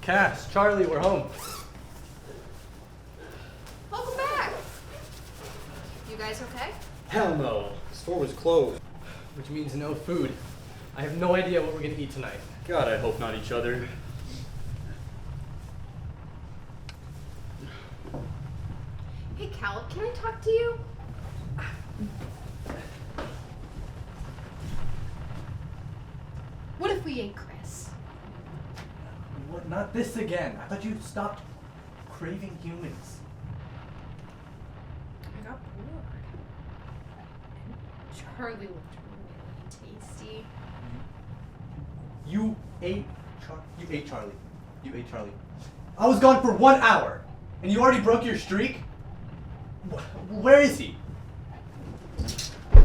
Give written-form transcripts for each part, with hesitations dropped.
Cass, Charlie, we're home. Welcome back. You guys okay? Hell no. The store was closed. Which means no food. I have no idea what we're gonna eat tonight. God, I hope not each other. Hey Cal, can I talk to you? What if we ate Chris? What? Not this again. I thought you stopped craving humans. I got bored. And Charlie looked really tasty. You ate Charlie. You ate Charlie. I was gone for 1 hour, and you already broke your streak? Where is he? I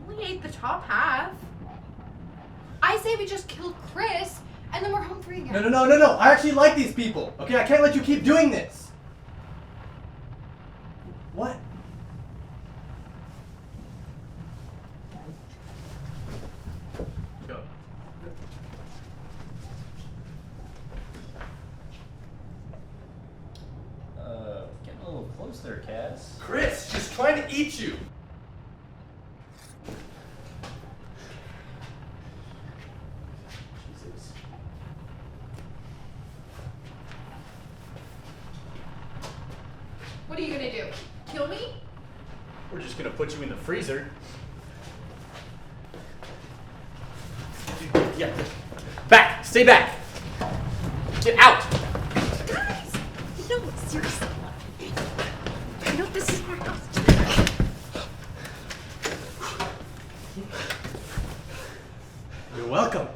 only ate the top half. I say we just killed Chris, and then we're home free again. No. I actually like these people. Okay, I can't let you keep doing this. What? Go. Getting a little close there, Cass. Chris, she's trying to eat you. Jesus. What are you gonna do? Kill me? We're just gonna put you in the freezer. Yeah. Back! Stay back! Get out! Guys! No, seriously. I know this is our house. You're welcome.